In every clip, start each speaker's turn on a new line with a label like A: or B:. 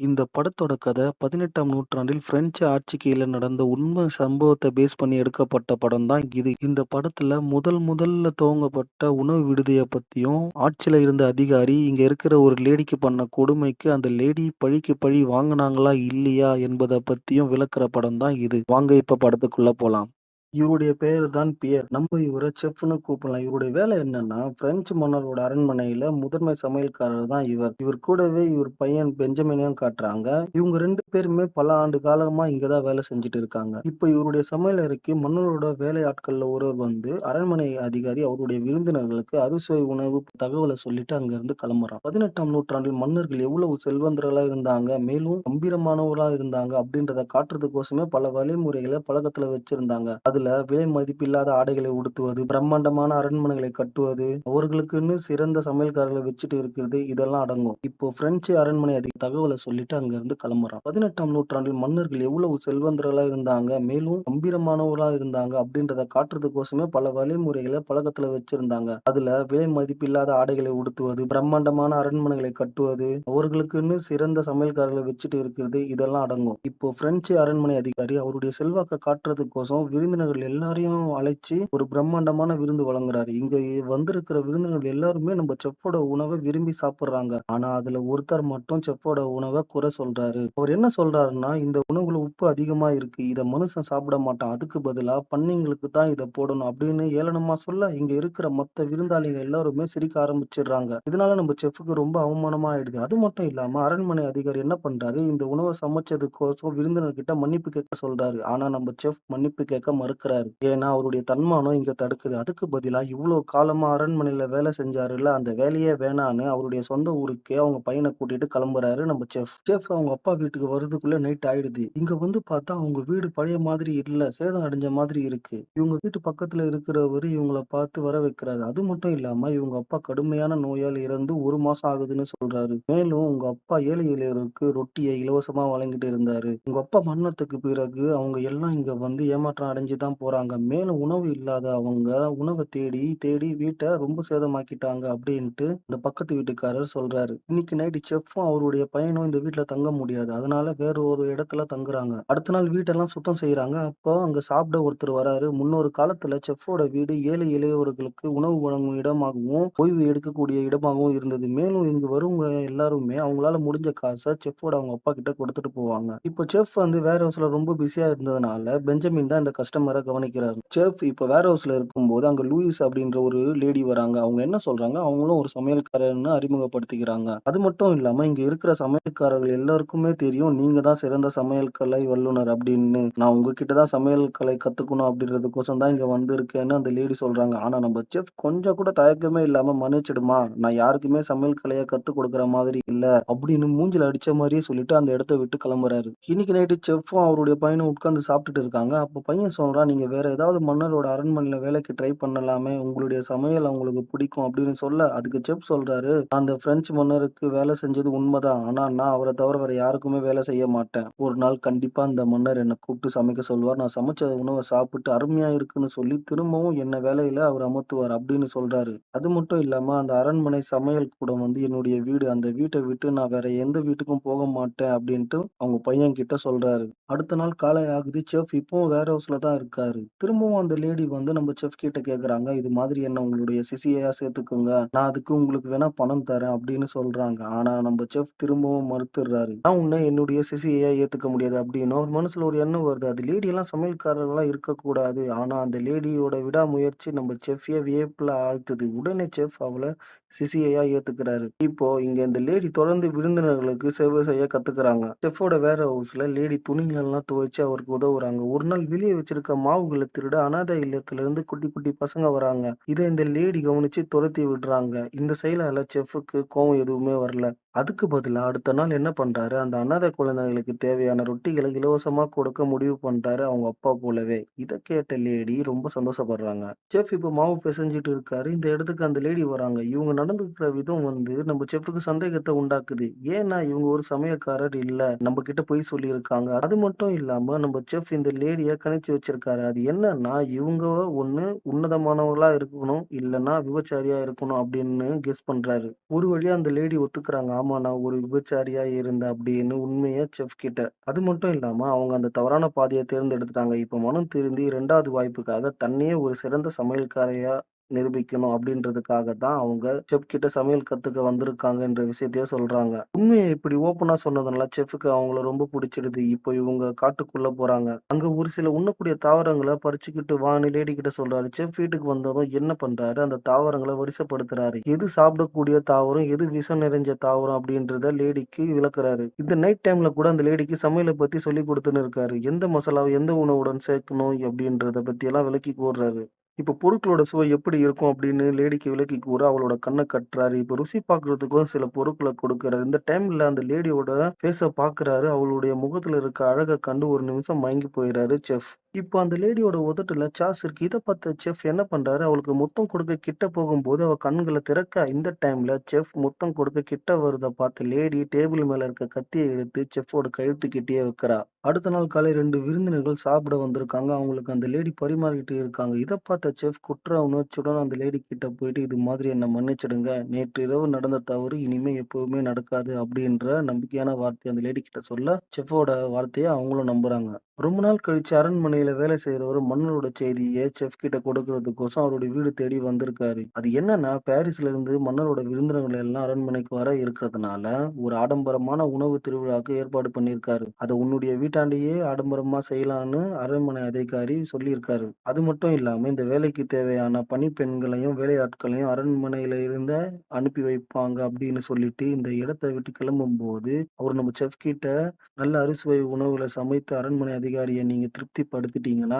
A: இந்த படத்தோட கதை 18ஆம் நூற்றாண்டில் பிரெஞ்சு ஆட்சி கீழ நடந்த உண்மை சம்பவத்த பேஸ் பண்ணி எடுக்கப்பட்ட படம் தான் இது. இந்த படத்துல முதல்ல துவங்கப்பட்ட உணவு விடுதிய பத்தியும், ஆட்சியில இருந்த அதிகாரி இங்க இருக்கிற ஒரு லேடிக்கு பண்ண கொடுமைக்கு அந்த லேடி பழிக்கு பழி வாங்குனாங்களா இல்லையா என்பத பத்தியும் விளக்குற படம் தான் இது. வாங்க இப்ப படத்துக்குள்ள போலாம். இவருடைய பேரு தான் பியர். நம்ம இவர செஃப்ன்னு கூப்பிடலாம். இவருடைய வேலை என்னன்னா, பிரெஞ்சு மன்னரோட அரண்மனையில முதன்மை சமையல்காரர் தான் இவர். இவர் கூடவே இவர் பையன் பெஞ்சமினையும் காட்டுறாங்க. இவங்க 2 பேருமே பல ஆண்டு காலமா இங்க தான் வேலை செஞ்சுட்டு இருக்காங்க. இப்ப இவருடைய சமையல் அறைக்கு மன்னரோட வேலையாட்கள்ல ஒருவர் வந்து, அரண்மனை அதிகாரி அவருடைய விருந்தினர்களுக்கு அறுசுவை உணவு தகவல சொல்லிட்டு அங்கிருந்து கிளம்புறான். 18ஆம் நூற்றாண்டில் மன்னர்கள் எவ்வளவு செல்வந்தர்களா இருந்தாங்க, மேலும் கம்பீரமானவர்களா இருந்தாங்க அப்படின்றத காட்டுறதுக்கோசமே பல வழிமுறைகள பழக்கத்துல வச்சிருந்தாங்க. அதுல விலை மதிப்பில்லாத ஆடைகளை உடுத்துவது, பிரம்மாண்டமான அரண்மனைகளை கட்டுவது, அவர்களுக்குன்னு சிறந்த சமையல்காரர்களை வச்சுட்டு இருக்கிறது, இதெல்லாம் அடங்கும். இப்போ பிரெஞ்சு அரண்மனை தகவல சொல்லிட்டு அங்கிருந்து கிளம்புறான். 18ஆம் நூற்றாண்டில் மன்னர்கள் எவ்வளவு செல்வந்தர்களா இருந்தாங்க, மேலும் கம்பீரமானவர்களா இருந்தாங்க அப்படின்றத காட்டுறதுக்கோசமே பல வழிமுறைகள பழக்கத்துல வச்சிருந்தாங்க. அதுல விலை மதிப்பில்லாத ஆடைகளை உடுத்துவது, பிரம்மாண்டமான அரண்மனைகளை கட்டுவது, அவர்களுக்குன்னு சிறந்த சமையல்காரர்களை வச்சுட்டு இருக்கிறது, இதெல்லாம் அடங்கும். இப்போ பிரெஞ்சு அரண்மனை அதிகாரி அவருடைய செல்வாக்க காட்டுறதுக்கோசம் விருந்தினர்கள் எல்லாரையும் அழைச்சு ஒரு பிரம்மாண்டமான விருந்து வழங்குறாரு. இங்க வந்திருக்கிற விருந்தினர்கள் எல்லாருமே நம்ம செஃப்போட உணவ விரும்பி சாப்பிடுறாங்க. ஆனா அதுல ஒருத்தர் மட்டும் செஃப்போட உணவ குறை சொல்றாரு. அவர் என்ன சொல்றாருன்னா, இந்த உணவுல உப்பு அதிகமா இருக்கு. இத மனுஷன் சாப்பிட மாட்டான். அதுக்கு பதிலா பன்னிங்களுக்கு தான் இத போடணும் அப்படின்னு ஏளனமா சொல்ல, இங்க இருக்கிற மொத்த விருந்தாளிங்க எல்லாருமே சிரிக்க ஆரம்பிச்சுடுறாங்க. இதனால நம்ம செஃப்க்கு ரொம்ப அவமானமா ஆயிடுது. அது மட்டும் இல்லாம அரண்மனை அதிகாரி என்ன பண்றாரு, இந்த உணவ சமைச்சதுக்கோசம் விருந்தினர்கிட்ட மன்னிப்பு கேட்க சொல்றாரு. ஆனா நம்ம செஃப் மன்னிப்பு கேட்க மறுக்கிறாரு. ஏன்னா அவருடைய தன்மானம் இங்க தடுக்குது. அதுக்கு பதிலா இவ்ளோ காலமா அரண்மனையில வேலை செஞ்சாருல்ல, அந்த வேலையே வேணான்னு அவருடைய சொந்த ஊருக்கே அவங்க பையன கூட்டிட்டு கிளம்புறாரு நம்ம செஃப். செஃப் அவங்க அப்பா வீட்டுக்கு வர்றதுக்குள்ள நைட் ஆயிடுது. இங்க வந்து பார்த்தா அவங்க வீடு பழைய மாதிரி இல்ல. சேதம் அடைஞ்ச மாதிரி இருக்கு. இவங்க வீட்டு பக்கத்துல இருக்கிறவரு இவங்கள பார்த்து வர வைக்கிறாரு. அது மட்டும் இல்லாம இவங்க அப்பா கடுமையான நோயால் இறந்து 1 மாசம் ஆகுதுன்னு சொல்றாரு. மேலும் உங்க அப்பா ஏழை எளியவருக்கு ரொட்டிய இலவசமா வழங்கிட்டு இருந்தாரு. உங்க அப்பா மரணத்துக்கு பிறகு அவங்க எல்லாம் இங்க வந்து ஏமாற்றம் அடைஞ்சு தான் போறாங்க. மேலும் உணவு இல்லாத அவங்க உணவ தேடி, தேடி வீட்ட ரொம்ப சேதமாக்கிட்டாங்க அப்டின்ட்டு இந்த பக்கத்து வீட்டுக்காரர் சொல்றாரு. இன்னைக்கு நைட்டு செஃப்பும் அவருடைய பையனும் இந்த வீட்ல தங்க முடியாது. அதனால வேற ஒரு இடத்துல தங்குறாங்க. அடுத்த நாள் வீட்டெல்லாம் சுத்தம் செய்றாங்க. அப்போ அங்க சாப்பிட ஒருத்தர் வராரு. முன்னொரு காலத்துல செஃப்போட வீடு ஏழை எளியவர்களுக்கு உணவு வழங்கும் இடமாகவும், ஓய்வு எடுக்கக்கூடிய இடமாகவும் இருந்தது. மேலும் இங்கு வருவங்க எல்லாருமே அவங்களால முடிஞ்ச காச செஃப்போட அவங்க அப்பா கிட்ட குடுத்துட்டு போவாங்க. இப்போ செஃப் வந்து வேர் ஹவுஸ்ல ரொம்ப பிஸியா இருந்ததுனால, பெஞ்சமின் தான் இந்த கஸ்டமர கவனிக்கிறாரு. செஃப் இப்ப வேர் ஹவுஸ்ல இருக்கும்போது, அங்க லூயிஸ் அப்படின்ற ஒரு லேடி வராங்க. அவங்க என்ன சொல்றாங்க, அவங்களும் ஒரு சமையல்காரர்ன்னு அறிமுகப்படுத்திக்கிறாங்க. அது மட்டும் இல்லாம, இங்க இருக்கிற சமையல்காரர்கள் எல்லாருக்குமே தெரியும், நீங்க தான் சிறந்த சமையல் கலை வல்லுனர் அப்படின்னு. நான் உங்ககிட்ட தான் சமையல் கலை கத்துக்கணும் அப்படின்றதுக்கோசம் தான் இங்க வந்திருக்கேன்னு அந்த லேடி சொல்றாங்க. ஆனா நம்ம செஃப் கொஞ்சம் கூட தயக்கமே இல்லாம, மன்னிச்சிடுமா, நான் யாருக்குமே சமையல் கலைய கத்துக் கொடுக்குற மாதிரி இல்ல அப்படின்னு மூஞ்சில அடிச்ச மாரியே சொல்லிட்டு அந்த இடத்த விட்டு கிளம்புறாரு. இன்னைக்கு நைட்டு செஃப்பும் அவருடைய பையனும் உட்கார்ந்து சாப்பிட்டுட்டு இருக்காங்க. அப்ப பையன் சொல்றான், "நீங்க வேற ஏதாவது மன்னரோட அரண்மனையில வேலைக்கு ட்ரை பண்ணலாமே! உங்களுடைய சமையல் அவங்களுக்கு பிடிக்கும்." அப்படின்னு சொல்ல, அதுக்கு செஃப் சொல்றாரு, "நான் அந்த பிரெஞ்சு மன்னருக்கு வேலை செஞ்சது உண்மதான். ஆனா நான் அவர தவிர வேற யாருக்குமே வேலை செய்ய மாட்டேன். ஒரு நாள் கண்டிப்பா அந்த மன்னர் என்ன கூப்பிட்டு சமைக்க சொல்லுவார். நான் சமைச்ச உணவ சாப்பிட்டு அருமையா இருக்குன்னு சொல்லி திரும்பவும் என்ன வேலையில அவர் அமர்த்துவார்." அப்படின்னு சொல்றாரு. அது மட்டும் இல்லாம அந்த அரண்மனை சமையல் கூடம் வந்து என்னுடைய வீடு. அந்த வீட்ட விட்டு நான் வேற எந்த வீட்டுக்கும் போக மாட்டேன் அப்படின்ட்டு அவங்க பையன்கிட்ட சொல்றாரு. அடுத்த நாள் காலை ஆகுது. செஃப் இப்பவும் வேர் ஹவுஸ்ல தான் இருக்காரு. திரும்பவும் அந்த லேடி வந்து நம்ம செஃப் கிட்ட கேட்கறாங்க. இது மாதிரி என்ன உங்களுடைய சிசியா சேர்த்துக்கோங்க. நான் அதுக்கு உங்களுக்கு வேணா பணம் தரேன் அப்படின்னு சொல்றாங்க. ஆனா நம்ம செஃப் திரும்பவும் மறுத்துடுறாரு. நான் உன்ன என்னுடைய சிசியா ஏத்துக்க முடியாது அப்படின்னு ஒரு மனசுல ஒரு எண்ணம் வருது. அது லேடி எல்லாம் சமையல்காரர்களா இருக்கக்கூடாது. ஆனா அந்த லேடியோட விடாமுயற்சி நம்ம செஃப்பயே வியப்புல ஆழ்த்துது. உடனே செஃப் அவள சிசியா ஏத்துக்கிறாரு. இப்போ இங்க இந்த லேடி தொடர்ந்து விருந்தினர்களுக்கு சேவை செய்ய கத்துக்கிறாங்க. செஃப்போட வேர் ஹவுஸ்ல லேடி துணிகளெல்லாம் துவைச்சு அவருக்கு உதவுறாங்க. ஒரு நாள் வெளிய வச்சிருக்க மாவுகள திருட அனாதை இல்லத்திலிருந்து குட்டி, குட்டி பசங்க வராங்க. இத இந்த லேடி கவனிச்சு துரத்தி விடுறாங்க. இந்த செயலால செஃப்க்கு கோவம் எதுவுமே வரல. அதுக்கு பதிலா அடுத்த நாள் என்ன பண்றாரு, அந்த அனாதை குழந்தைகளுக்கு தேவையான ரொட்டிகள இலவசமா கொடுக்க முடிவு பண்றாரு அவங்க அப்பா போலவே. இத கேட்ட லேடி ரொம்ப சந்தோஷப்படுறாங்க. செஃப் இப்ப மாவு பெசஞ்சுட்டு இருக்காரு. இந்த இடத்துக்கு அந்த லேடி வராங்க. இவங்க நடந்துக்கிற விதம் வந்து நம்ம செஃப்‌க்கு சந்தேகத்த உண்டாக்குது. ஏன்னா, இவங்க ஒரு சமயக்காரர் இல்ல. நம்ம கிட்ட பொய் சொல்லியிருக்காங்க. அது மட்டும் இல்லாம நம்ம செஃப் இந்த லேடிய கணிச்சு வச்சிருக்காரு. அது என்னன்னா, இவங்க ஒண்ணு உன்னதமானவங்களா இருக்கணும், இல்லன்னா விபச்சாரியா இருக்கணும் அப்படின்னு கெஸ் பண்றாரு. ஒரு வழியா அந்த லேடி ஒத்துக்குறாங்க. ஆமா நான் ஒரு விபச்சாரியா இருந்தேன் அப்படின்னு உண்மைய செஃப் கிட்ட. அது மட்டும் இல்லாம அவங்க அந்த தவறான பாதைய தேர்ந்தெடுத்துட்டாங்க. இப்ப மனம் திருந்தி 2வது வாய்ப்புக்காக தன்னையே ஒரு சிறந்த சமையல்காரையா நிரூபிக்கணும் அப்படின்றதுக்காக தான் அவங்க செஃப் கிட்ட சமையல் கத்துக்க வந்திருக்காங்கன்ற விஷயத்தையே சொல்றாங்க. உண்மைய இப்படி ஓப்பனா சொன்னதுனால செஃப்‌க்கு அவங்கள ரொம்ப புடிச்சிடுது. இப்போ இவங்க காட்டுக்குள்ள போறாங்க. அங்க ஒரு சில உண்ணக்கூடிய தாவரங்கள பறிச்சுக்கிட்டு வான்னு லேடி கிட்ட சொல்றாரு. செஃப் வீட்டுக்கு வந்ததும் என்ன பண்றாரு, அந்த தாவரங்கள வரிசைப்படுத்துறாரு. எது சாப்பிடக்கூடிய தாவரம், எது விஷம் நிறைஞ்ச தாவரம் அப்படின்றத லேடிக்கு விளக்குறாரு. இந்த நைட் டைம்ல கூட அந்த லேடிக்கு சமையல பத்தி சொல்லிக் குடுத்துன்னு இருக்காரு. எந்த மசாலாவ எந்த உணவுடன் சேர்க்கணும் அப்படின்றத பத்தியெல்லாம் விளக்கி கூறுறாரு. இப்ப பொருட்களோட சுவை எப்படி இருக்கும் அப்படின்னு லேடிக்கு விளக்கி கூற, அவளோட கண்ண கட்டுறாரு. இப்ப ருசி பார்க்கறதுக்கும் சில பொருட்கள கொடுக்குறாரு. இந்த டைம்ல அந்த லேடியோட ஃபேஸ பார்க்குறாரு. அவளுடைய முகத்துல இருக்க அழக கண்டு ஒரு நிமிஷம் மயங்கி போயிறாரு செஃப். இப்போ அந்த லேடியோட உதட்டுல சாஸ் இருக்கு. இத பார்த்த செஃப் என்ன பண்றாரு, அவளுக்கு முத்தம் கொடுக்க கிட்ட போகும்போது, அவ கண்கள திறக்க, இந்த டைம்ல செஃப் முத்தம் கொடுக்க கிட்ட வருத பார்த்த லேடி டேபிள் மேல இருக்க கத்திய எடுத்து செஃப்போட கழுத்துக்கிட்டயே வைக்கிறா. அடுத்த நாள் காலை 2 விருந்தினர்கள் சாப்பிட வந்திருக்காங்க. அவங்களுக்கு அந்த லேடி பரிமாறிட்டு இருக்காங்க. இத பார்த்த செஃப் குற்ற உணர்ச்சியுடன் அந்த லேடி கிட்ட போயிட்டு, "இது மாதிரி என்ன மன்னிச்சிடுங்க. நேற்று இரவு நடந்த தவறு இனிமே எப்பவுமே நடக்காது." அப்படின்ற நம்பிக்கையான வார்த்தைய அந்த லேடி கிட்ட சொல்ல, செஃப்போட வார்த்தைய அவங்களும் நம்புறாங்க. ரொம்ப நாள் கழிச்சு அரண்மனையில வேலை செய்றவரு மன்னரோட செய்திய செஃப் கிட்ட கொடுக்கறதுக்கோசம் அவருடைய வீடு தேடி வந்திருக்காரு. அது என்னன்னா, பாரிஸ்ல இருந்து மன்னரோட விருந்தினர்கள் எல்லாம் அரண்மனைக்கு வர இருக்கிறதுனால, ஒரு ஆடம்பரமான உணவு திருவிழாக்கு ஏற்பாடு பண்ணியிருக்காரு. அத உன்னுடைய வீட்டாண்டயே ஆடம்பரமா செய்யலான்னு அரண்மனை அதிகாரி சொல்லியிருக்காரு. அது மட்டும் இல்லாம இந்த வேலைக்கு தேவையான பணிப்பெண்களையும், வேலையாட்களையும் அரண்மனையில இருந்தே அனுப்பி வைப்பாங்க அப்படின்னு சொல்லிட்டு, இந்த இடத்த விட்டு கிளம்பும்போது, அவரு நம்ம செஃப் கிட்ட நல்ல அறுசுவை உணவுகள சமைத்து அரண்மனை அதிகாரிய நீங்க திருப்திப்படுத்திட்டீங்கன்னா,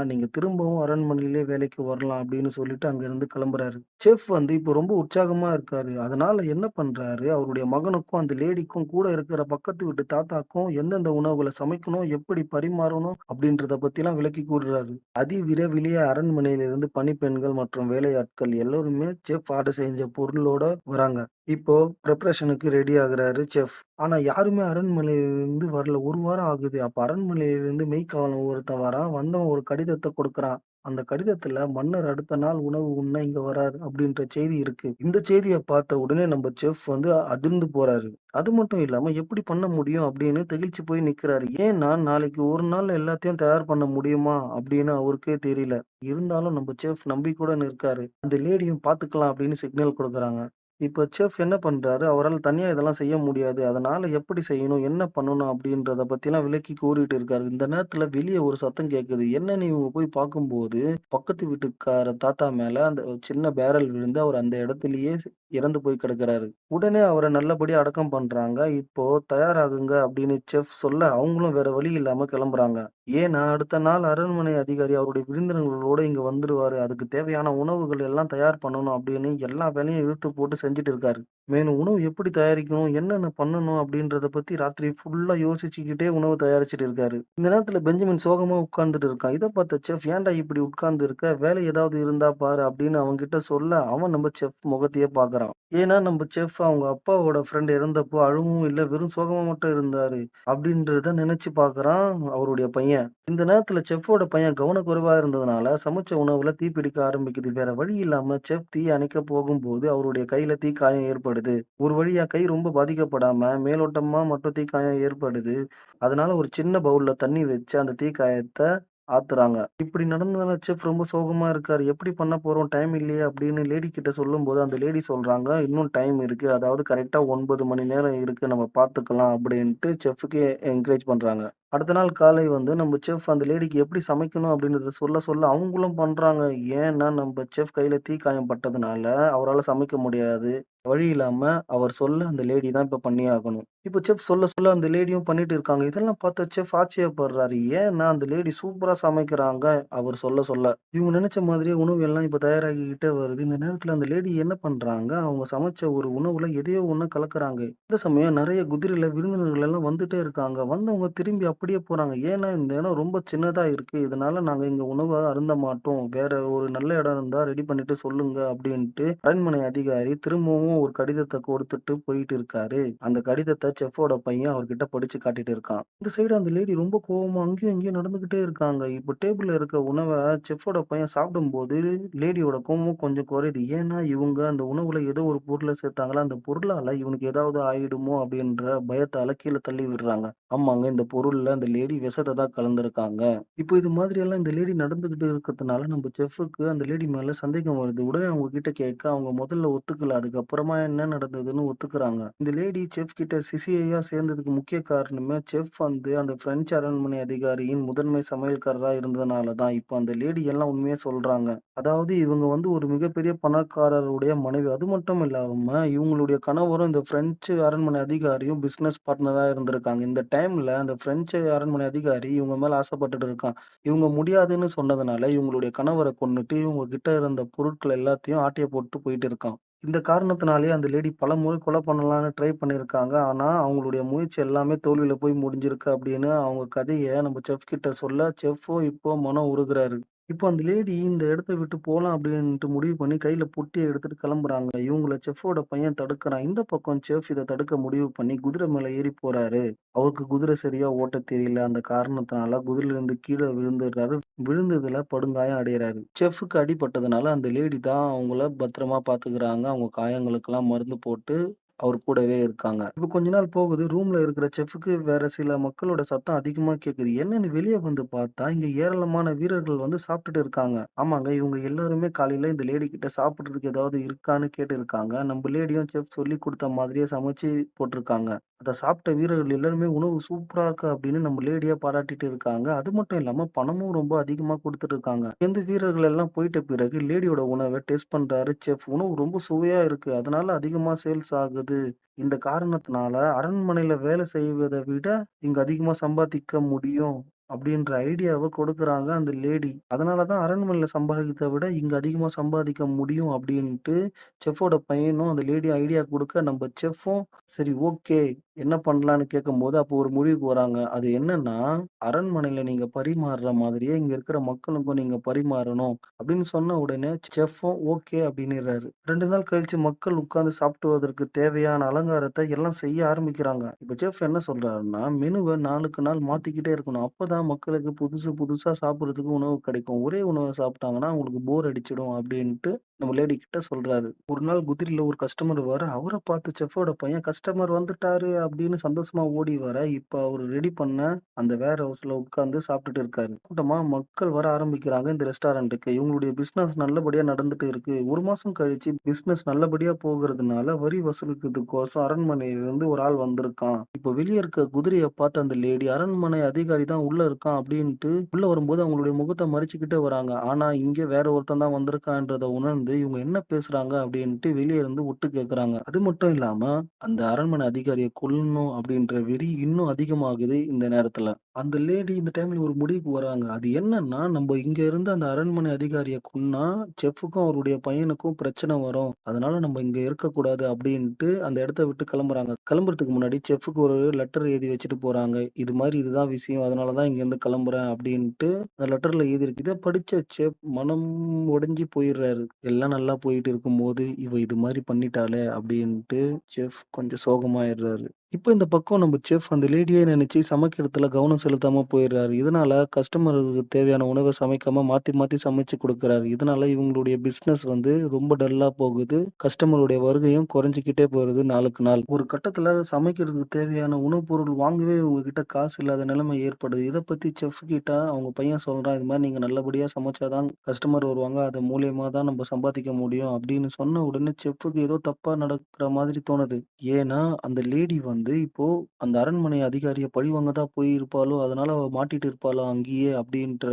A: நீங்க திரும்பவும் அரண்மனையிலே வேலைக்கு வரலாம் அப்படின்னு சொல்லிட்டு அங்கருந்து கிளம்புறாரு. செஃப் வந்து இப்போ ரொம்ப உற்சாகமா இருக்காரு. அதனால என்ன பண்றாரு, அவருடைய மகனுக்கும், அந்த லேடிக்கும் கூட இருக்கிற பக்கத்து வீட்டு தாத்தாக்கும் எந்தெந்த உணவுகள சமைக்கணும், எப்படி பரிமாறணும் அப்படின்றத பத்திலாம் விளக்கி கூறுறாரு. அதிவிரைவிலேயே அரண்மனையிலிருந்து பணிப்பெண்கள் மற்றும் வேலையாட்கள் எல்லோருமே செஃப் ஆர்டர் செஞ்ச பொருளோட வராங்க. இப்போ பிரிப்பரேஷனுக்கு ரெடி ஆகுறாரு செஃப். ஆனா யாருமே அரண்மனையிலிருந்து வரல. 1 வாரம் ஆகுது. அப்ப அரண்மனையிலிருந்து மெய்க்காவலன் ஒருத்தன் வரான். வந்தவன் ஒரு கடிதத்த கொடுக்குறான். அந்த கடிதத்துல மன்னர் அடுத்த நாள் உணவு உண்ண இங்க வராரு அப்படின்ற செய்தி இருக்கு. இந்த செய்திய பார்த்த உடனே நம்ம செஃப் வந்து அதிர்ந்து போறாரு. அது மட்டும் இல்லாம எப்படி பண்ண முடியும் அப்படின்னு திகைச்சு போய் நிக்கிறாரு. ஏன்னா நாளைக்கு ஒரு நாள்ல எல்லாத்தையும் தயார் பண்ண முடியுமா அப்படின்னு அவருக்கே தெரியல. இருந்தாலும் நம்ம செஃப் நம்பிக்கையுடன் இருக்காரு. அந்த லேடியும் பார்த்துக்கலாம் அப்படின்னு சிக்னல் குடுக்குறாங்க. இப்ப செஃப் என்ன பண்றாரு, அவரால தனியா இதெல்லாம் செய்ய முடியாது. அதனால எப்படி செய்யணும்? என்ன பண்ணணும்? அப்படின்றத பத்திலாம் விளக்கி கூறிட்டு இருக்காரு. இந்த நேரத்துல வெளிய ஒரு சத்தம் கேட்குது. என்னன்னு இவங்க போய் பார்க்கும்போது, பக்கத்து வீட்டுக்கார தாத்தா மேல அந்த ஒரு சின்ன பேரல் விழுந்து, அவர் அந்த இடத்திலேயே இறந்து போய் கிடக்குறாரு. உடனே அவர நல்லபடியா அடக்கம் பண்றாங்க. இப்போ தயாராகுங்க அப்படின்னு செஃப் சொல்ல, அவங்களும் வேற வழி இல்லாம கிளம்புறாங்க. ஏன்னா, அடுத்த நாள் அரண்மனை அதிகாரி அவருடைய விருந்தினர்களோட இங்க வந்துருவாரு. அதுக்கு தேவையான உணவுகள் எல்லாம் தயார் பண்ணணும் அப்படின்னு எல்லா வேலையும் இழுத்து போட்டு செஞ்சுட்டு இருக்காரு. மேலும் உணவு எப்படி தயாரிக்கணும்? என்னென்ன பண்ணணும்? அப்படின்றத பத்தி ராத்திரி ஃபுல்லா யோசிச்சுக்கிட்டே உணவு தயாரிச்சுட்டு இருக்காரு. இந்த நேரத்துல பெஞ்சமின் சோகமா உட்கார்ந்துட்டு இருக்கான். இத பார்த்த செஃப், "ஏன்டா இப்படி உட்கார்ந்து இருக்க? வேலை ஏதாவது இருந்தா பாரு" அப்படின்னு அவன்கிட்ட சொல்ல, அவன் நம்ம செஃப் முகத்தையே பார்க்குறான். ஏன்னா, நம்ம செஃப் அவங்க அப்பாவோட ஃப்ரெண்ட் இறந்தப்போ அழவும் இல்ல, வெறும் சோகமா மட்டும் இருந்தாரு. அப்படின்றத நினைச்சு பார்க்குறான் அவருடைய பையன். இந்த நேரத்துல செஃப்போட பையன் கவனக்குறைவா இருந்ததுனால, சமைச்ச உணவுல தீ பிடிக்க ஆரம்பிக்குது. வேற வழி இல்லாம செஃப் தீய அணைக்க போகும்போது, அவருடைய கையில தீக்காயம் ஏற்படுது. ஒரு வழியா கை ரொம்ப பாதிக்கப்படாம, மேலோட்டமா மட்டும் தீக்காயம் ஏற்படுது. அதனால ஒரு சின்ன பவுல்ல தண்ணி வச்சு அந்த தீக்காயத்த ஆத்துறாங்க. இப்படி நடந்ததுனால செஃப் ரொம்ப சோகமா இருக்காரு. எப்படி பண்ண போறோம்? டைம் இல்லையே அப்படின்னு லேடி கிட்ட சொல்லும்போது, அந்த லேடி சொல்றாங்க, "இன்னும் டைம் இருக்கு. அதாவது கரெக்ட்டா 9 மணி நேரம் இருக்கு. நம்ம பார்த்துக்கலாம்." அப்படின்ட்டு செஃப்‌க்கு என்கரேஜ் பண்றாங்க. அடுத்த நாள் காலை வந்து நம்ம செஃப் அந்த லேடிக்கு எப்படி சமைக்கணும் அப்படின்றத சொல்ல, சொல்ல அவங்களும் பண்றாங்க. ஏன்னா, நம்ப செஃப் கையில தீக்காயம் பட்டதுனால, அவரால சமைக்க முடியாது. வழி இல்லாம அவர் சொல்ல அந்த லேடி தான் இப்ப பண்ணியே ஆகணும். இப்ப செஃப் சொல்ல, சொல்ல அந்த லேடியும் பண்ணிட்டு இருக்காங்க. இதெல்லாம் பார்த்த செஃப் ஆச்சரியப்படுறாரு. ஏன்னா, அந்த லேடி சூப்பரா சமைக்கிறாங்க. அவர் சொல்ல, சொல்ல. இவங்க நெனச்ச மாதிரியே உணவு எல்லாம் இப்ப தயாராகிக்கிட்டே வருது. இந்த நேரத்துல அந்த லேடி என்ன பண்றாங்க, அவங்க சமைச்ச ஒரு உணவுல எதையோ ஒண்ணு கலக்குறாங்க. இந்த சமயம் நெறைய குதிரைல விருந்தினர்கள் எல்லாம் வந்துட்டே இருக்காங்க. வந்தவங்க திரும்பி அப்படியே போறாங்க. ஏன்னா, இந்த இடம் ரொம்ப சின்னதா இருக்கு. இதனால நாங்க இங்க உணவ அருந்த மாட்டோம். வேற ஒரு நல்ல இடம் இருந்தா ரெடி பண்ணிட்டு சொல்லுங்க அப்படின்ட்டு அரண்மனை அதிகாரி திரும்பவும் திரும்பவும் ஒரு கடிதத்த கொடுத்துட்டு போயிட்டு இருக்காரு. அந்த கடிதத்த செஃப்போட பையன் அவர்கிட்ட படிச்சு காட்டிட்டு இருக்கான். இந்த சைடு அந்த லேடி ரொம்ப கோவமா அங்கேயும் இங்கேயும் நடந்துகிட்டே இருக்காங்க. இப்போ டேபிள்ல இருக்க உணவ செஃப்போட பையன் சாப்பிடும்போது, லேடியோட கோவமும் கொஞ்சம் குறையுது. ஏன்னா, இவங்க அந்த உணவுல ஏதோ ஒரு பொருள சேர்த்தாங்களா, அந்த பொருளால இவனுக்கு ஏதாவது ஆயிடுமோ அப்படின்ற பயத்தால கீழ தள்ளி விடுறாங்க. ஆமாங்க, இந்த பொருள்ல அந்த லேடி விஷத்த தான் கலந்திருக்காங்க. இப்போ இது மாதிரியெல்லாம் இந்த லேடி நடந்துகிட்டு இருக்கிறதுனால, நம்ம செஃப்‌க்கு அந்த லேடி மேல சந்தேகம் வருது. உடனே அவங்க கிட்ட கேட்க, அவங்க முதல்ல ஒத்துக்கல. அதுக்கப்புறமா என்ன நடந்ததுன்னு ஒத்துக்குறாங்க. இந்த லேடி செஃப் கிட்ட சிசிஐயா சேர்ந்ததுக்கு முக்கிய காரணமே, செஃப் வந்து அந்த பிரெஞ்சு அரண்மனை அதிகாரியின் முதன்மை சமையல்காரரா இருந்ததுனால தான். இப்போ அந்த லேடி எல்லாம் உண்மைய சொல்றாங்க. அதாவது இவங்க வந்து ஒரு மிகப்பெரிய பணக்காரருடைய மனைவி. அது மட்டும் இல்லாம, இவங்களுடைய கணவரும் இந்த பிரெஞ்சு அரண்மனை அதிகாரியும் பிசினஸ் பார்ட்னரா இருந்திருக்காங்க. இந்த டைம்ல அந்த பிரெஞ்சு அரண்மனை அதிகாரி இவங்க மேல ஆசைப்பட்டுட்டு இருக்கான். இவங்க முடியாதுன்னு சொன்னதுனால, இவங்களுடைய கணவர கொன்னுட்டு, இவங்க கிட்ட இருந்த பொருட்கள் எல்லாத்தையும் ஆட்டைய போட்டு போயிட்டு இருக்கான். இந்த காரணத்தினாலேயே அந்த லேடி பலமுறை கொலை பண்ணலான்னு ட்ரை பண்ணியிருக்காங்க. ஆனா, அவங்களுடைய முயற்சி எல்லாமே தோல்வியில போய் முடிஞ்சிருக்கு அப்படின்னு அவங்க கதைய நம்ம செஃப் கிட்ட சொல்ல, செஃப்பும் இப்போ மனம் உருகுறாரு. இப்போ அந்த லேடி இந்த இடத்த விட்டு போலாம் அப்படின்ட்டு முடிவு பண்ணி கையில பொட்டிய எடுத்துட்டு கிளம்புறாங்க. இவங்கள செஃப்போட பையன் தடுக்குறான். இந்த பக்கம் செஃப் இத தடுக்க முடிவு பண்ணி குதிரை மேல ஏறி போறாரு. அவருக்கு குதிரை சரியா ஓட்டத் தெரியல. அந்த காரணத்தினால குதிரையிலிருந்து கீழ விழுந்துடுறாரு. விழுந்ததுல படுகாயம் அடையறாரு. செஃப்‌க்கு அடிபட்டதுனால அந்த லேடி தான் அவங்கள பத்திரமா பாத்துக்கிறாங்க. அவங்க காயங்களுக்கெல்லாம் மருந்து போட்டு அவர் கூடவே இருக்காங்க. இப்ப கொஞ்ச நாள் போகுது. ரூம்ல இருக்கிற செஃப்‌க்கு வேற சில மக்களோட சத்தம் அதிகமா கேட்குது. என்னன்னு வெளிய வந்து பார்த்தா, இங்க ஏராளமான வீரர்கள் வந்து சாப்பிட்டுட்டு இருக்காங்க. ஆமாங்க, இவங்க எல்லாருமே காலையில இந்த லேடி கிட்ட சாப்பிடுறதுக்கு ஏதாவது இருக்கான்னு கேட்டிருக்காங்க. நம்ம லேடியும் செஃப் சொல்லிக் குடுத்த மாதிரியே சமைச்சு போட்டிருக்காங்க. அத சாப்பிட்ட வீரர்கள் எல்லாருமே உணவு சூப்பரா இருக்கு அப்படின்னு நம்ம லேடிய பாராட்டிட்டு இருக்காங்க. அது மட்டும் இல்லாம பணமும் ரொம்ப அதிகமா குடுத்துட்டு இருக்காங்க. இந்த வீரர்கள் எல்லாம் போயிட்ட பிறகு லேடியோட உணவ டேஸ்ட் பண்றாரு செஃப். உணவு ரொம்ப சுவையா இருக்கு. அதனால அதிகமா சேல்ஸ் ஆகுது. இந்த காரணத்தினால அரண்மனையில வேலை செய்வத விட இங்க அதிகமா சம்பாதிக்க முடியும். அப்படின்ற ஐடியாவ கொடுக்குறாங்க அந்த லேடி. அதனால தான் அரண்மனையில சம்பாதிக்கிறத விட இங்க அதிகமா சம்பாதிக்க முடியும் அப்படின்ட்டு செஃப்போட பையனும் அந்த லேடி ஐடியா குடுக்க, நம்ம செஃப்பும் சரி ஓகே. என்ன பண்ணலான்னு கேட்கும்போது, அப்போ ஒரு முடிவுக்கு வராங்க. அது என்னன்னா, அரண்மனையில நீங்க பரிமாறுற மாதிரியே இங்க இருக்கிற மக்களுக்கும் நீங்க பரிமாறணும். அப்படின்னு சொன்ன உடனே செஃப்பும் ஓகே அப்படின்னிறாரு. 2 நாள் கழிச்சு மக்கள் உட்கார்ந்து சாப்பிடுவதற்கு தேவையான அலங்காரத்த எல்லாம் செய்ய ஆரம்பிக்கிறாங்க. இப்ப செஃப் என்ன சொல்றாருன்னா, மெனுவ நாளுக்கு நாள் மாத்திக்கிட்டே இருக்கணும். அப்பதான் மக்களுக்கு புதுசு புதுசா சாப்பிடுறதுக்கு உணவு கிடைக்கும். ஒரே உணவ சாப்பிட்டாங்கன்னா அவங்களுக்கு போர் அடிச்சிடும் அப்படின்ட்டு நம்ம லேடி கிட்ட சொல்றாரு. ஒரு நாள் குதிரையில ஒரு கஸ்டமர் வர, அவர பார்த்து செஃப்போட பையன் கஸ்டமர் வந்துட்டாரு அப்படின்னு சந்தோஷமா ஓடி வர, இப்ப அவரு ரெடி பண்ண அந்த வேர் ஹவுஸ்ல உட்கார்ந்து சாப்பிட்டுட்டு இருக்காரு. கூட்டமா மக்கள் வர ஆரம்பிக்கிறாங்க இந்த ரெஸ்டாரண்ட்டுக்கு. இவங்களுடைய பிசினஸ் நல்லபடியா நடந்துட்டு இருக்கு. 1 மாசம் கழிச்சு பிசினஸ் நல்லபடியா போகுறதுனால வரி வசூலிக்கிறதுக்கோசம் அரண்மனையிலிருந்து ஒரு ஆள் வந்திருக்கான். இப்ப வெளிய இருக்க குதிரைய பார்த்த அந்த லேடி, அரண்மனை அதிகாரி தான் உள்ள இருக்கான் அப்படின்ட்டு உள்ள வரும்போது அவங்களுடைய முகத்த மறைச்சுக்கிட்டே வராங்க. ஆனா இங்க வேற ஒருத்தன் தான் வந்திருக்கான்றத உணர்ந்து இவங்க என்ன பேசுறாங்க அப்படின்ட்டு வெளிய இருந்து ஒட்டு கேட்குறாங்க. அது மட்டும் இல்லாம அந்த அரண்மனை அதிகாரிய கொல்லணும் அப்படின்ற வெறி இன்னும் அதிகமாகுது இந்த நேரத்துல. அந்த லேடி இந்த டைம்ல ஒரு முடிவுக்கு வராங்க. அது என்னன்னா, நம்ப இங்க இருந்து அந்த அரண்மனை அதிகாரிய கொன்னா, செஃப்‌க்கும் அவருடைய பையனுக்கும் பிரச்சனை வரும். அதனால நம்ம இங்க இருக்கக்கூடாது அப்டின்ட்டு அந்த இடத்த விட்டு கிளம்புறாங்க. கிளம்புறதுக்கு முன்னாடி செஃப்‌க்கு ஒரு லெட்டர் எழுதி வச்சுட்டு போறாங்க. இது மாரி இதுதான் விஷயம். அதனால தான் இங்கேருந்து கிளம்புறேன் அப்டின்ட்டு அந்த லெட்டர்ல எழுதியிருக்கு. இத படிச்ச செஃப் மனம் உடைஞ்சு போயிர்றாரு. எல்லாம் நல்லா போயிட்டு இருக்கும்போது, இவ இது மாரி பண்ணிட்டாளே அப்டின்ட்டு செஃப் கொஞ்சம் சோகமாயிர்றாரு. இப்ப இந்த பக்கம் நம்ம செஃப் அந்த லேடியே நெனச்சு சமைக்கிறதுல கவனம் செலுத்தாம போயிடுறாரு. இதனால கஸ்டமருக்கு தேவையான உணவ சமைக்காம மாத்தி மாத்தி சமைச்சு குடுக்குறாரு. இதனால இவங்களுடைய பிசினஸ் வந்து ரொம்ப டல்லா போகுது. கஸ்டமருடைய வருகையும் குறைஞ்சுக்கிட்டே போறது நாளுக்கு நாள். ஒரு கட்டத்துல சமைக்கிறதுக்கு தேவையான உணவுப் பொருள் வாங்கவே இவங்க கிட்ட காசு இல்லாத நிலைமை ஏற்படுது. இத பத்தி செஃப் கிட்ட அவங்க பையன் சொல்றான். இது மாரி நீங்க நல்லபடியா சமைச்சா தான் கஸ்டமர் வருவாங்க. அது மூலியமா தான் நம்ம சம்பாதிக்க முடியும் அப்படின்னு சொன்ன உடனே செஃப்‌க்கு ஏதோ தப்பா நடக்குற மாதிரி தோணுது. ஏன்னா, அந்த லேடி வந்து இப்போ அந்த அரண்மனை அதிகாரிய பழிவாங்க தான் போயிருப்பாளோ! அதனால அவ மாட்டிட்டு இருப்பாளோ அங்கேயே அப்டின்ற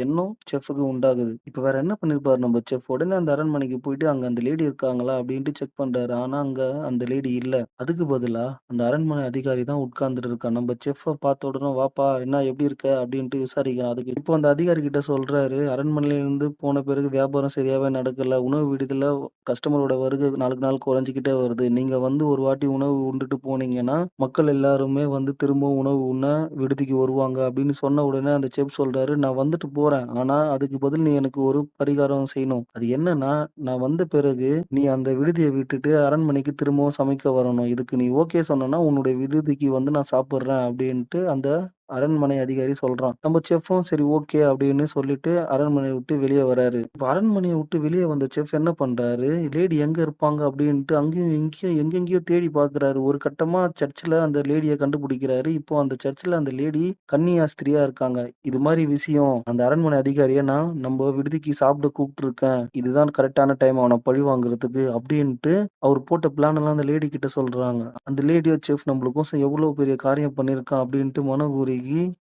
A: எண்ணம் செஃப்‌க்கு உண்டாகுது. இப்ப வேற என்ன பண்ணியிருப்பாரு நம்ம செஃப், உடனே அந்த அரண்மனைக்கு போயிட்டு அங்க அந்த லேடி இருக்காங்களா? அப்டின்ட்டு செக் பண்றாரு. ஆனா, அங்க அந்த லேடி இல்ல. அதுக்கு பதிலா அந்த அரண்மனை அதிகாரி தான் உட்கார்ந்துட்டு இருக்கான். நம்ம செஃப்ப பார்த்த உடனே, "வாப்பா என்ன எப்டி இருக்க?" அப்டின்ட்டு விசாரிக்கிறான். அதுக்கு இப்போ அந்த அதிகாரி கிட்ட சொல்றாரு, "அரண்மனையிலருந்து போன பிறகு வியாபாரம் சரியாவே நடக்கல. உணவு விடுதில கஸ்டமரோட வருகை நாளுக்கு நாள் குறைஞ்சுக்கிட்டே வருது. நீங்க வந்து ஒரு வாட்டி உணவு உண்டுட்டு போனீங்க. போனீங்கன்னா, மக்கள் எல்லாருமே வந்து திரும்பவும் உணவு உண்ண விடுதிக்கு வருவாங்க அப்படின்னு சொன்ன உடனே அந்த செஃப் சொல்றாரு, "நான் வந்துட்டு போறேன். ஆனா அதுக்கு பதில் நீ எனக்கு ஒரு பரிகாரம் செய்யணும். அது என்னன்னா, நான் வந்த பிறகு நீ அந்த விடுதிய விட்டுட்டு அரண்மனைக்கு திரும்பவும் சமைக்க வரணும். இதுக்கு நீ ஓகே சொன்னன்னா, உன்னுடைய விடுதிக்கு வந்து நான் சாப்பிடுறேன்" அப்படின்ட்டு அந்த அரண்மனை அதிகாரி சொல்றான். நம்ம செஃப்பும் சரி ஓகே அப்படின்னு சொல்லிட்டு அரண்மனைய விட்டு வெளிய வராரு. இப்ப அரண்மனைய விட்டு வெளிய வந்த செஃப் என்ன பண்றாரு, லேடி எங்க இருப்பாங்க அப்படின்ட்டு அங்கேயும் இங்கேயும் எங்கெங்கேயோ தேடி பார்க்குறாரு. ஒரு கட்டமா சர்ச்ல அந்த லேடிய கண்டுபிடிக்கிறாரு. இப்போ அந்த சர்ச்ல அந்த லேடி கன்னியாஸ்திரியா இருக்காங்க. இது மாரி விஷயம் அந்த அரண்மனை அதிகாரிய நான் நம்ப விடுதிக்கு சாப்பிட கூப்ட்டுருக்கேன். இதுதான் கரெக்ட்டான டைம் அவன பழிவாங்குறதுக்கு அப்டின்ட்டு அவரு போட்ட பிளான் எல்லாம் அந்த லேடி கிட்ட சொல்றாங்க. அந்த லேடியோ செஃப் நம்மளுக்கோசம் எவ்வளோ பெரிய காரியம் பண்ணியிருக்கான் அப்டின்ட்டு மனதுருகி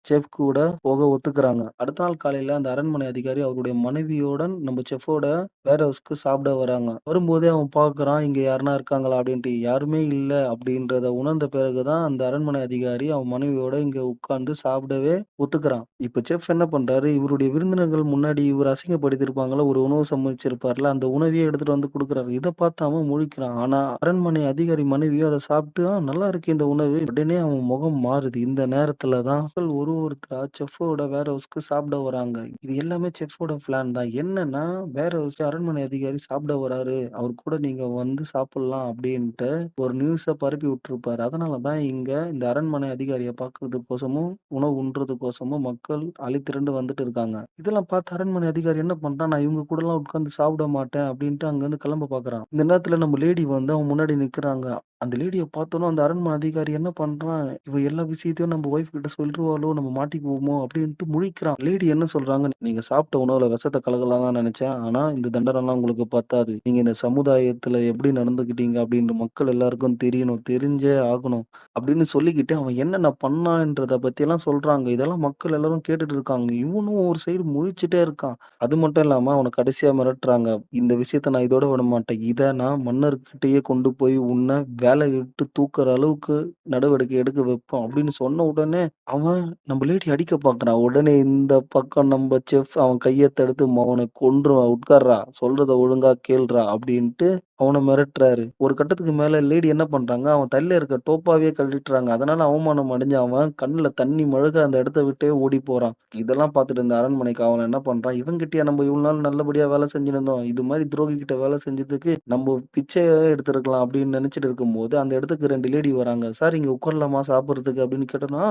A: செஃப் கூட போக ஒத்துக்குறாங்க. அடுத்த நாள் காலையில அந்த அரண்மனை அதிகாரி அவருடைய மனைவியுடன் நம்ம செஃப்போட வேர் ஹவுஸ்க்கு சாப்பிட வராங்க. வரும்போதே அவன் பார்க்குறான், இங்க யாருனா இருக்காங்களா அப்டின்ட்டு. யாருமே இல்ல அப்டின்றத உணர்ந்த பிறகு தான் அந்த அரண்மனை அதிகாரி அவன் மனைவியோட இங்க உட்கார்ந்து சாப்பிடவே ஒத்துக்குறான். இப்ப செஃப் என்ன பண்றாரு, இவருடைய விருந்தினர்கள் முன்னாடி இவர அசிங்கப்படுத்தியிருப்பாங்கல்ல, ஒரு உணவு சமைச்சிருப்பார்ல, அந்த உணவையே எடுத்துட்டு வந்து குடுக்குறாரு. இத பார்த்து அவன் முழிக்கிறான். ஆனா அரண்மனை அதிகாரி மனைவியோ அத சாப்பிட்டு, நல்லா இருக்கே இந்த உணவு. உடனே அவன் முகம் மாறுது. இந்த நேரத்துல தான் மக்கள் ஒருத்தரா செஃப்போட வேர் ஹவுஸ்க்கு சாப்பிட வராங்க. இது எல்லாமே செஃப்போட பிளான் தான். என்னன்னா, வேர் ஹவுஸ் அரண்மனை அதிகாரி சாப்பிட வராரு. அவர் கூட நீங்க வந்து சாப்பிடலாம் அப்டின்ட்டு ஒரு நியூஸ பரப்பி விட்டுருப்பாரு. அதனால தான் இங்க இந்த அரண்மனை அதிகாரிய பார்க்கறதுக்கோசமும், உணவு உண்றதுக்கோசமும் மக்கள் அழிதிரண்டு வந்துட்டு இருக்காங்க. இதெல்லாம் பார்த்து அரண்மனை அதிகாரி என்ன பண்றான், நான் இவங்க கூடலாம் உட்கார்ந்து சாப்பிட மாட்டேன் அப்டின்ட்டு அங்கருந்து கிளம்ப பார்க்குறான். இந்த நேரத்துல நம்ம லேடி வந்து அவன் முன்னாடி நிக்கிறாங்க. அந்த லேடிய பார்த்தோனே அந்த அரண்மனை அதிகாரி என்ன பண்றான், இவ எல்லா விஷயத்தையும் நம்ம ஒய்ஃப் கிட்ட சொல்ருவாளோ, நம்ம மாட்டிக்குவோமோ அப்டின்ட்டு முழிக்கிறான். லேடி என்ன சொல்றாங்க, நீங்க சாப்பிட்ட உணவுல விஷத்த கலக்கலாம்னு தான் நெனச்சேன். ஆனா இந்த தண்டனலாம் உங்களுக்கு பத்தாது. நீங்க இந்த சமுதாயத்துல எப்படி நடந்துக்கிட்டீங்க அப்டின்னு மக்கள் எல்லாருக்கும் தெரியணும். தெரிஞ்சே ஆகணும். அப்படின்னு சொல்லிக்கிட்டு அவன் என்னென்ன பண்ணான்றத பத்தியெல்லாம் சொல்றாங்க. இதெல்லாம் மக்கள் எல்லாரும் கேட்டுட்டு இருக்காங்க. இவனும் ஒரு சைடு முழிச்சுட்டே இருக்கான். அது மட்டும் இல்லாம அவன கடைசியா மிரட்டுறாங்க. இந்த விஷயத்த நான் இதோட விடமாட்டேன். இத நான் மன்னர்கிட்டயே கொண்டு போய் உன்ன வேலைய விட்டு தூக்குற அளவுக்கு நடவடிக்கை எடுக்க வைப்போம் அப்படின்னு சொன்ன உடனே, அவன் நம்ம லேடி அடிக்க பார்க்குறான். உடனே இந்த பக்கம் நம்ம செஃப் அவன் கைய தடுத்து அவன கொன்றுவேன். உட்கார்றா! சொல்றத ஒழுங்கா கேள்றா! அப்படின்ட்டு அவன மிரட்டுறாரு. ஒரு கட்டத்துக்கு மேல லேடி என்ன பண்றாங்க, அவன் தலையில இருக்க டோப்பாவே கழட்டுறாங்க. அதனால அவமானம் அடைஞ்சு அவன் கண்ணுல தண்ணி மழுக அந்த இடத்த விட்டே ஓடி போறான். இதெல்லாம் பார்த்துட்டு இருந்த அரண்மனை காவலன் என்ன பண்றான், இவன்கிட்டயா நம்ம இவ்வளவு நாள் நல்லபடியா வேலை செஞ்சிருந்தோம். இது மாரி துரோகி கிட்ட வேலை செஞ்சதுக்கு நம்ம பிச்சையே எடுத்திருக்கலாம் அப்படின்னு நினைச்சிட்டு இருக்கும்போது, அந்த இடத்துக்கு 2 லேடி வராங்க. "சார் இங்க உட்காரலாமா சாப்பிடுறதுக்கு?" அப்படின்னு கேட்டோன,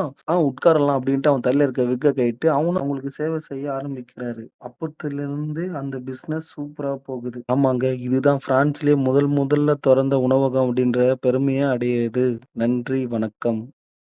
A: உட்காரலாம்" அப்படின்ட்டு அவன் தலையில இருக்க விக்க கழட்டி அவனும் அவங்களுக்கு சேவை செய்ய ஆரம்பிக்கிறாரு. அப்பத்திலிருந்து அந்த பிசினஸ் சூப்பரா போகுது. ஆமாங்க. இதுதான் பிரான்ஸ்லயே முதல் முதல்ல தொறந்த உணவகம் அப்படின்ற பெருமைய அடையுது. நன்றி, வணக்கம்.